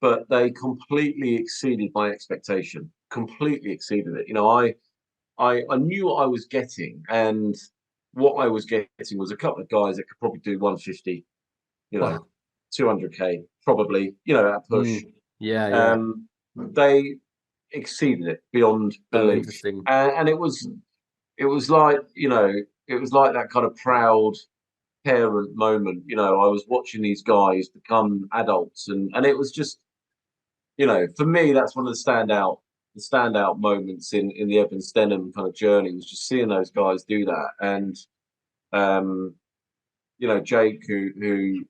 but they completely exceeded my expectation. Completely exceeded it. I knew what I was getting, and what I was getting was a couple of guys that could probably do 150, you know, wow. 200K, probably, at a push. Mm, yeah, yeah. They exceeded it beyond So belief, interesting. and it was like it was like that kind of proud parent moment. I was watching these guys become adults, and it was just for me, that's one of the standout moments in the Evans Denham kind of journey, was just seeing those guys do that. And Jake, who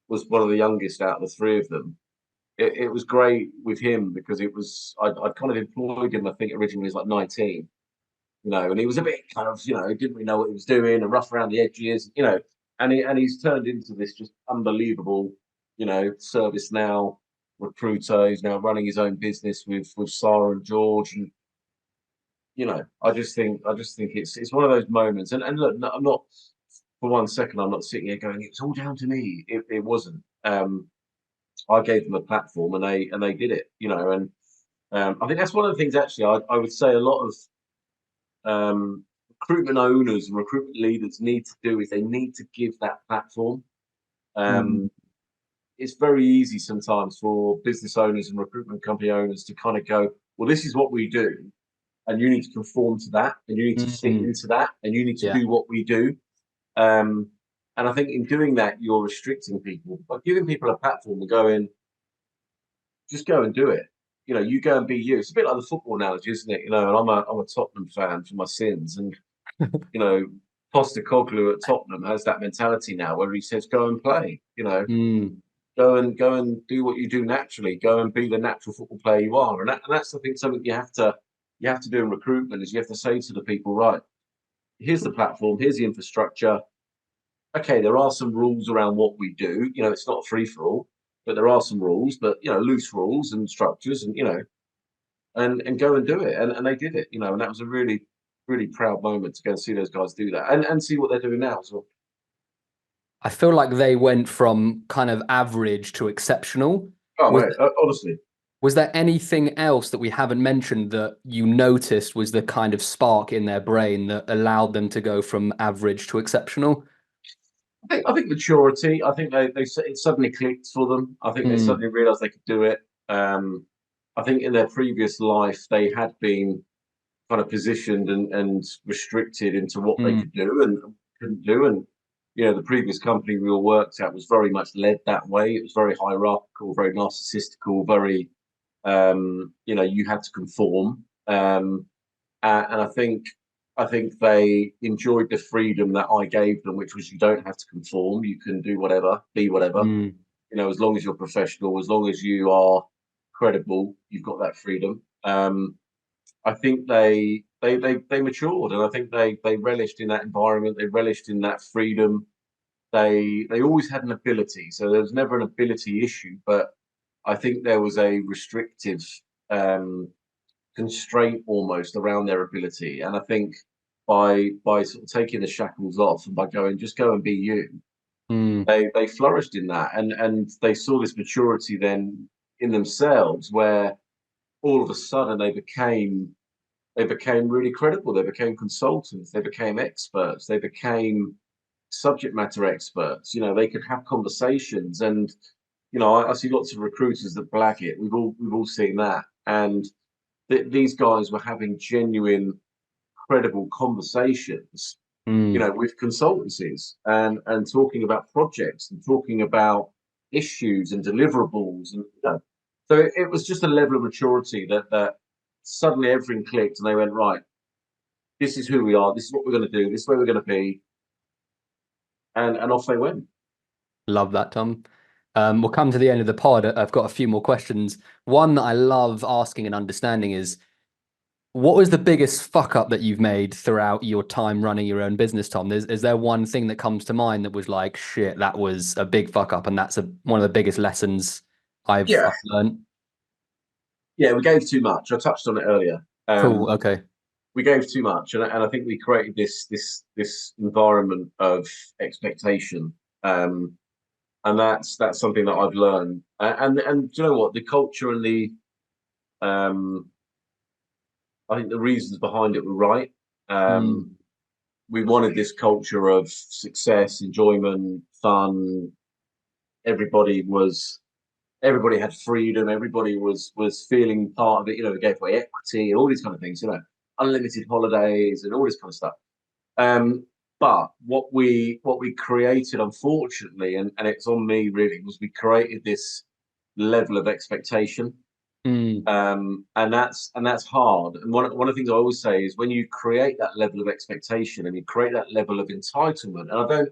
was one of the youngest out of the three of them, it was great with him because I'd kind of employed him. I think originally he was like 19, and he was a bit kind of, he didn't really know what he was doing and rough around the edges, and he's turned into this just unbelievable, service now recruiter. He's now running his own business with Sarah and George, and I just think it's one of those moments. And look, no, I'm not for 1 second. I'm not sitting here going, it's all down to me. It wasn't. I gave them a platform, and they did it. And I think that's one of the things. Actually, I would say a lot of recruitment owners and recruitment leaders need to do is they need to give that platform. Mm, Um, it's very easy sometimes for business owners and recruitment company owners to kind of go, well, this is what we do. and you need to conform to that, and you need to fit into that, and you need to do what we do. And I think in doing that, you're restricting people, but giving people a platform and going, just go and do it. You go and be you. It's a bit like the football analogy, isn't it? And I'm a Tottenham fan for my sins, and Postecoglou at Tottenham has that mentality now, where he says, "Go and play." Go and do what you do naturally. Go and be the natural football player you are, and that's I think something you have to do in recruitment is you have to say to the people, right, here's the platform, here's the infrastructure. Okay, there are some rules around what we do. It's not free for all, but there are some rules, but loose rules and structures, and and go and do it. And they did it, and that was a really, really proud moment to go and see those guys do that and see what they're doing now as well. I feel like they went from kind of average to exceptional. Oh, mate, honestly. Was there anything else that we haven't mentioned that you noticed was the kind of spark in their brain that allowed them to go from average to exceptional? I think maturity. I think it suddenly clicked for them. I think they suddenly realised they could do it. I think in their previous life they had been kind of positioned and restricted into what they could do and couldn't do. And the previous company we all worked at was very much led that way. It was very hierarchical, very narcissistical, very you had to conform. And I think they enjoyed the freedom that I gave them, which was you don't have to conform. You can do whatever, be whatever. As long as you're professional, as long as you are credible, you've got that freedom. I think they matured, and I think they relished in that environment. They relished in that freedom. They always had an ability, so there was never an ability issue. But I think there was a restrictive constraint almost around their ability, and I think by sort of taking the shackles off and by going, just go and be you, they flourished in that, and they saw this maturity then in themselves, where all of a sudden they became really credible. They became consultants. They became experts. They became subject matter experts. They could have conversations, and I see lots of recruiters that blag it. We've all seen that, and these guys were having genuine, credible conversations, with consultancies and talking about projects and talking about issues and deliverables, and so it was just a level of maturity that suddenly everything clicked, and they went, right, this is who we are, this is what we're going to do, this is where we're going to be, and off they went. Love that, Tom. We'll come to the end of the pod. I've got a few more questions. One that I love asking and understanding is, what was the biggest fuck up that you've made throughout your time running your own business, Tom? Is there one thing that comes to mind that was like, shit, that was a big fuck up, and that's one of the biggest lessons I've learned? Yeah, we gave too much. I touched on it earlier. Cool. Okay. We gave too much, and I think we created this environment of expectation. And that's something that I've learned. And do you know what? The culture and the I think the reasons behind it were right. We wanted this culture of success, enjoyment, fun. Everybody had freedom. Everybody was feeling part of it. We gave away equity and all these kind of things. Unlimited holidays and all this kind of stuff. But what we created, unfortunately, and it's on me really, was we created this level of expectation. And that's hard. And one of the things I always say is, when you create that level of expectation and you create that level of entitlement, and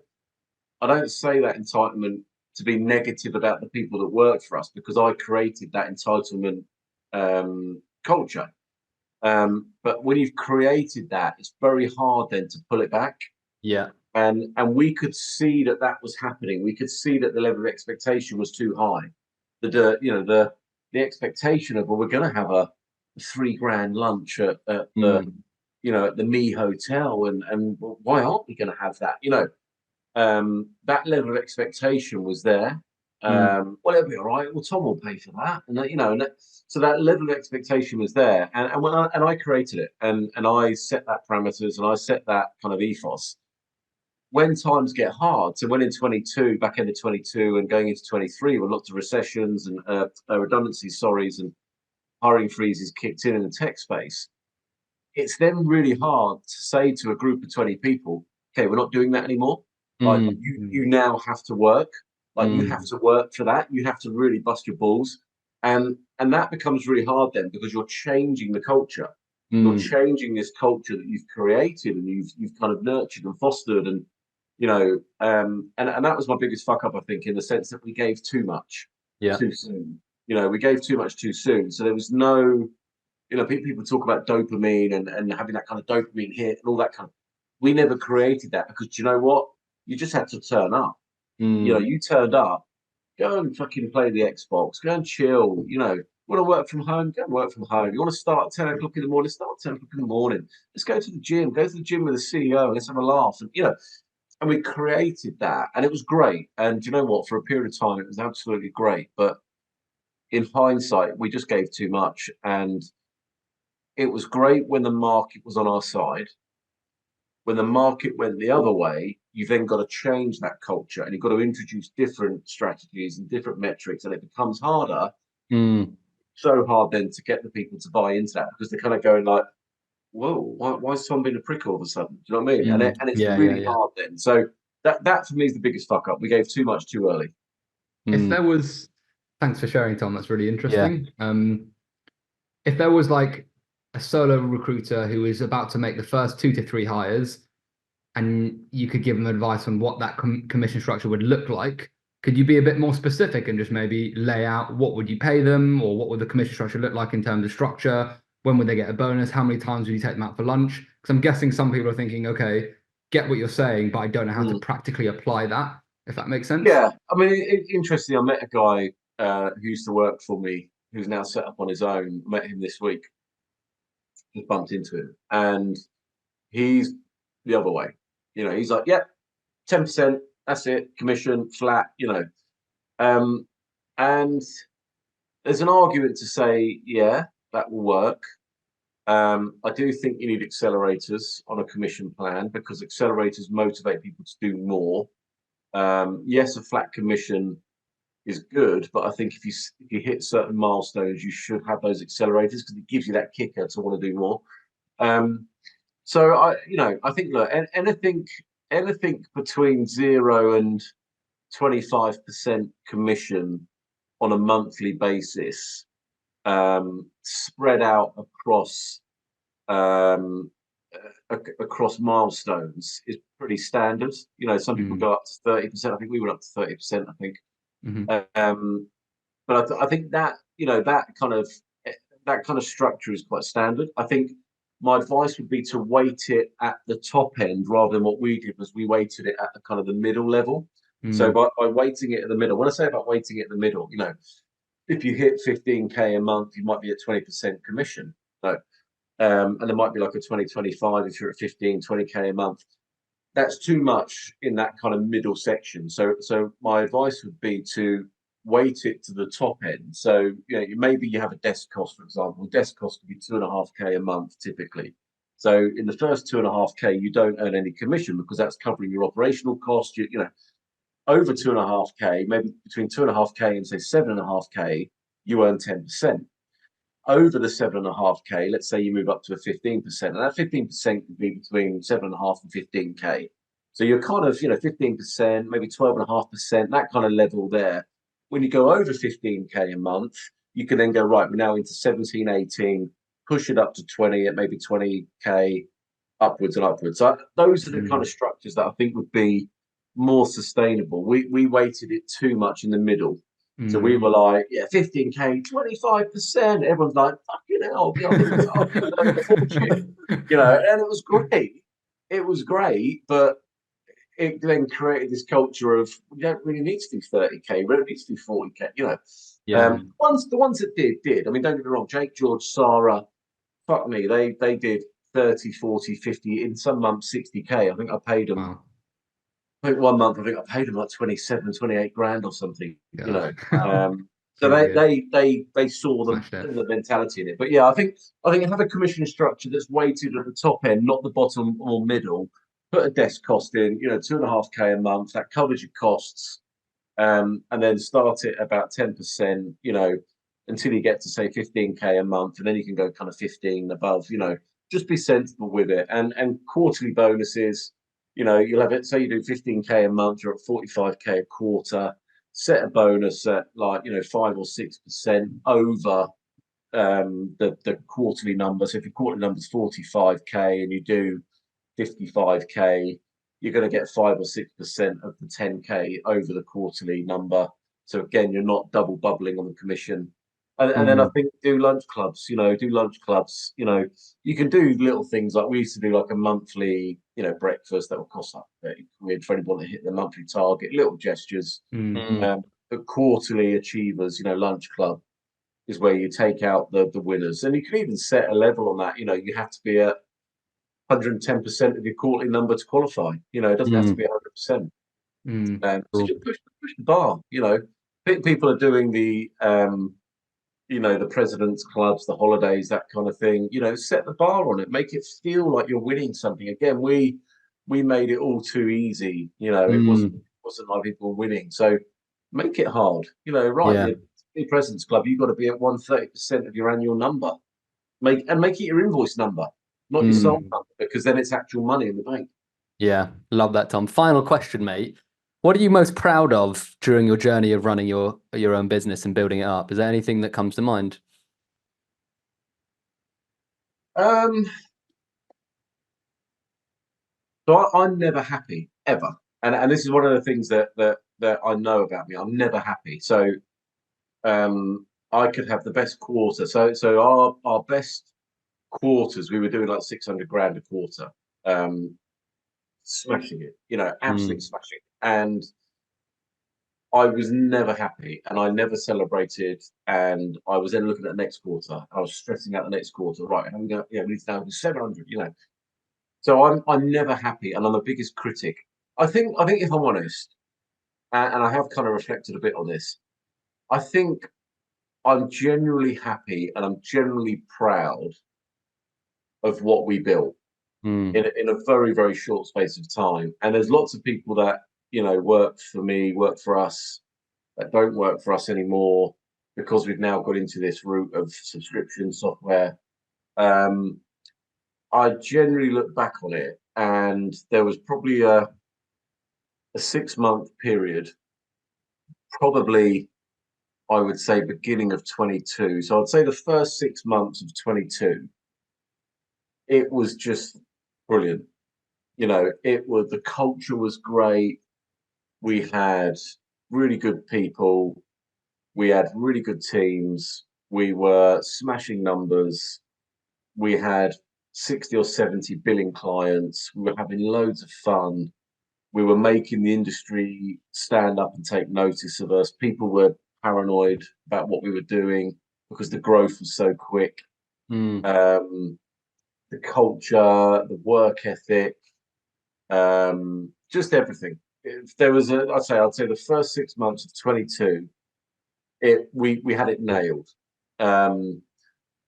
I don't say that entitlement to be negative about the people that work for us, because I created that entitlement culture. But when you've created that, it's very hard then to pull it back. Yeah. And we could see that was happening. We could see that the level of expectation was too high. The expectation of, well, we're going to have a $3,000 lunch at the at the Me Hotel, and why aren't we going to have that? That level of expectation was there. Well, it'll be all right. Well, Tom will pay for that, and so that level of expectation was there, and I created it, and I set that parameters, and I set that kind of ethos. When times get hard, so when in 22, back into 22 and going into 23, when lots of recessions and redundancies, and hiring freezes kicked in the tech space, it's then really hard to say to a group of 20 people, okay, we're not doing that anymore. Like you now have to work. Like you have to work for that. You have to really bust your balls. And that becomes really hard then, because you're changing the culture. You're changing this culture that you've created and you've kind of nurtured and fostered. And and that was my biggest fuck up, I think, in the sense that we gave too much too soon. We gave too much too soon. So there was no, people talk about dopamine and having that kind of dopamine hit and all that kind of. We never created that, because do you know what? You just had to turn up. You turned up. Go and fucking play the Xbox. Go and chill. Want to work from home? Go and work from home. You want to start at 10 o'clock in the morning? Start at 10 o'clock in the morning. Let's go to the gym. Go to the gym with the CEO and let's have a laugh. And we created that, and it was great. And do you know what? For a period of time, it was absolutely great. But in hindsight, we just gave too much, and it was great when the market was on our side. When the market went the other way, you've then got to change that culture, and you've got to introduce different strategies and different metrics, and it becomes harder. So hard then to get the people to buy into that, because they're kind of going like, whoa, why is Tom being a prick all of a sudden? Do you know what I mean? And it's really hard then. So that for me is the biggest fuck up. We gave too much too early. If there was, thanks for sharing, Tom. That's really interesting. If there was like a solo recruiter who is about to make the first 2 to 3 hires, and you could give them advice on what that commission structure would look like, could you be a bit more specific and just maybe lay out what would you pay them, or what would the commission structure look like in terms of structure? When would they get a bonus? How many times would you take them out for lunch? Because I'm guessing some people are thinking, okay, get what you're saying, but I don't know how to practically apply that, if that makes sense. Yeah. I mean, interestingly, I met a guy who used to work for me, who's now set up on his own. I met him this week. Just bumped into him, and he's the other way. He's like, yeah, 10%, that's it, commission, flat, and there's an argument to say, yeah, that will work. I do think you need accelerators on a commission plan, because accelerators motivate people to do more. Yes, a flat commission is good, but I think if you hit certain milestones, you should have those accelerators, because it gives you that kicker to want to do more. So I think, look, anything between 0 and 25% commission on a monthly basis, spread out across milestones, is pretty standard. Some people go up to 30%. I think we went up to 30%. I think, but I think that that kind of structure is quite standard. I think my advice would be to weight it at the top end rather than what we did, was we weighted it at the kind of the middle level. So by weighting it at the middle, when I say about weighting it in the middle, if you hit 15K a month, you might be at 20% commission. And there might be like a 20-25 if you're at 15-20K a month. That's too much in that kind of middle section. So my advice would be to weight it to the top end. So maybe you have a desk cost, for example. Desk cost could be 2.5K a month typically. So in the first 2.5K, you don't earn any commission, because that's covering your operational cost. Over 2.5K, maybe between 2.5K and say 7.5K, you earn 10%. Over the 7.5K, let's say you move up to a 15%, and that 15% could be between 7.5 and 15K. So you're kind of 15%, maybe 12.5%, that kind of level there. When you go over 15K a month, you can then go, right, we're now into 17, 18, push it up to 20 at maybe 20K, upwards and upwards. So those are the kind of structures that I think would be more sustainable. We weighted it too much in the middle. So we were like, 15K, 25%. Everyone's like, fucking hell, and it was great. It was great, but it then created this culture of, we don't really need to do 30K, we don't need to do 40K, The ones that did. I mean, don't get me wrong, Jake, George, Sarah, fuck me, they did 30, 40, 50, in some months 60K. I think I paid them. Wow. I think one month I paid them like 27, 28 grand or something. So they saw the mentality in it. But yeah, I think have a commission structure that's weighted at the top end, not the bottom or middle. Put a desk cost in, 2.5K a month, that covers your costs, and then start it about 10%, until you get to say 15K a month, and then you can go kind of 15 above, just be sensible with it. And quarterly bonuses, you'll have it. Say you do 15K a month, you're at 45K a quarter. Set a bonus at 5 or 6% over the quarterly number. So if your quarterly number is 45K and you do 55K, you're going to get 5 or 6% of the 10K over the quarterly number. So again, you're not double bubbling on the commission. And then I think do lunch clubs. You can do little things like we used to do like a monthly, breakfast that would cost like 30 quid for anybody to hit their monthly target. Little gestures. But quarterly achievers, lunch club is where you take out the winners, and you can even set a level on that. You have to be at 110% of your quarterly number to qualify. It doesn't have to be 100%. So just push the bar. People are doing the the president's clubs, the holidays, that kind of thing. Set the bar on it, make it feel like you're winning something. Again, we made it all too easy. It wasn't like people were winning. So make it hard. Right. The president's club, you've got to be at 130% of your annual number. Make it your invoice number, not your sold number, because then it's actual money in the bank. Yeah, love that, Tom. Final question, mate. What are you most proud of during your journey of running your own business and building it up? Is there anything that comes to mind? So I'm never happy ever, and this is one of the things that I know about me. I'm never happy. So I could have the best quarter. So our best quarters, we were doing like 600 grand a quarter, smashing it, absolutely smashing. And I was never happy, and I never celebrated. And I was then looking at the next quarter. I was stressing out the next quarter. Right, and we go, we need to now do 700. So I'm never happy, and I'm the biggest critic. I think if I'm honest, and I have kind of reflected a bit on this, I think I'm genuinely happy and I'm genuinely proud of what we built in a very, very short space of time. And there's lots of people that, worked for me, work for us, that don't work for us anymore because we've now got into this route of subscription software. I generally look back on it, and there was probably a 6-month period, probably I would say beginning of 22. So I'd say the first 6 months of 22, it was just brilliant. The culture was great. We had really good people. We had really good teams. We were smashing numbers. We had 60 or 70 billing clients. We were having loads of fun. We were making the industry stand up and take notice of us. People were paranoid about what we were doing because the growth was so quick. The culture, the work ethic, just everything. If there was I'd say the first 6 months of 22, we had it nailed, and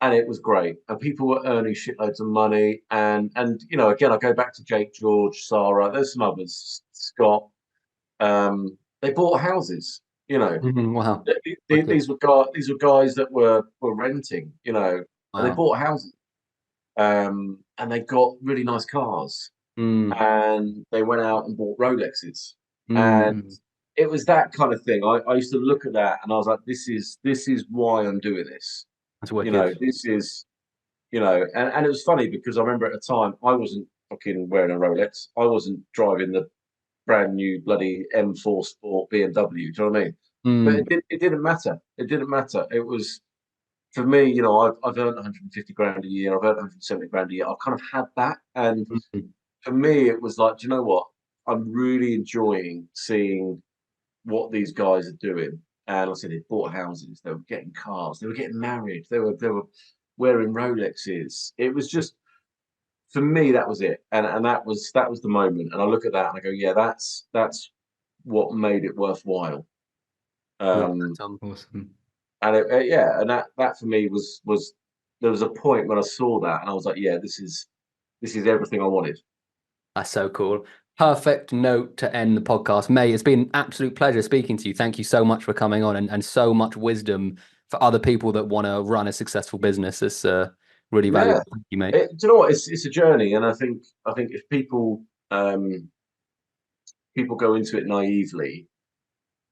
it was great. And people were earning shitloads of money. And again, I go back to Jake, George, Sarah. There's some others, Scott. They bought houses. Wow. These were guys that were renting. Wow. And they bought houses. And they got really nice cars. And they went out and bought Rolexes. And it was that kind of thing. I used to look at that and I was like, this is why I'm doing this. That's wicked. This is, and it was funny because I remember at the time I wasn't fucking wearing a Rolex. I wasn't driving the brand new bloody M4 Sport BMW. Do you know what I mean? But it didn't matter. It didn't matter. It was, for me, I've earned 150 grand a year. I've earned 170 grand a year. I've kind of had that. And for me, it was like, do you know what? I'm really enjoying seeing what these guys are doing. And I said, they bought houses, they were getting cars, they were getting married, they were wearing Rolexes. It was just, for me, that was it. And that was the moment. And I look at that and I go, yeah, that's what made it worthwhile. Awesome. And and that for me was there was a point when I saw that and I was like, yeah, this is everything I wanted. That's so cool. Perfect note to end the podcast. May, it's been an absolute pleasure speaking to you. Thank you so much for coming on and so much wisdom for other people that want to run a successful business. It's Really Yeah. valuable. Thank you, mate. Do you know what? It's a journey, and I think if people go into it naively,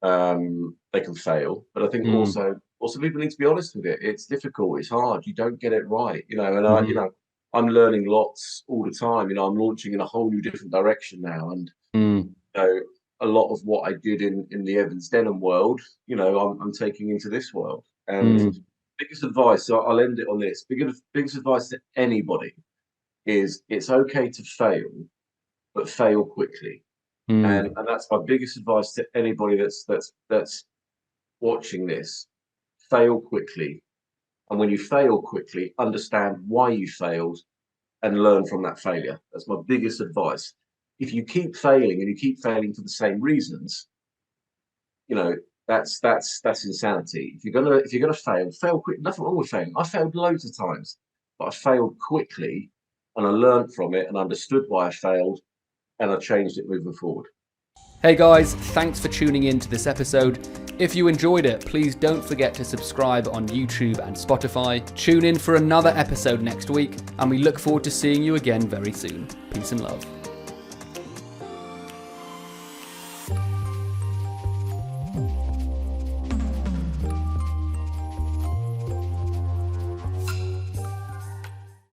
they can fail. But I think also people need to be honest with it. It's difficult. It's hard. You don't get it right, and I'm learning lots all the time. I'm launching in a whole new different direction now, and a lot of what I did in the Evans Denim world, I'm taking into this world. And biggest advice, so I'll end it on this. Biggest advice to anybody is it's okay to fail, but fail quickly. And that's my biggest advice to anybody that's watching this. Fail quickly. And when you fail quickly, understand why you failed and learn from that failure. That's my biggest advice. If you keep failing and you keep failing for the same reasons, that's insanity. If you're gonna fail quick. Nothing wrong with failing. I failed loads of times, but I failed quickly and I learned from it and understood why I failed, and I changed it moving forward. Hey guys, thanks for tuning in to this episode. If you enjoyed it, please don't forget to subscribe on YouTube and Spotify. Tune in for another episode next week, and we look forward to seeing you again very soon. Peace and love.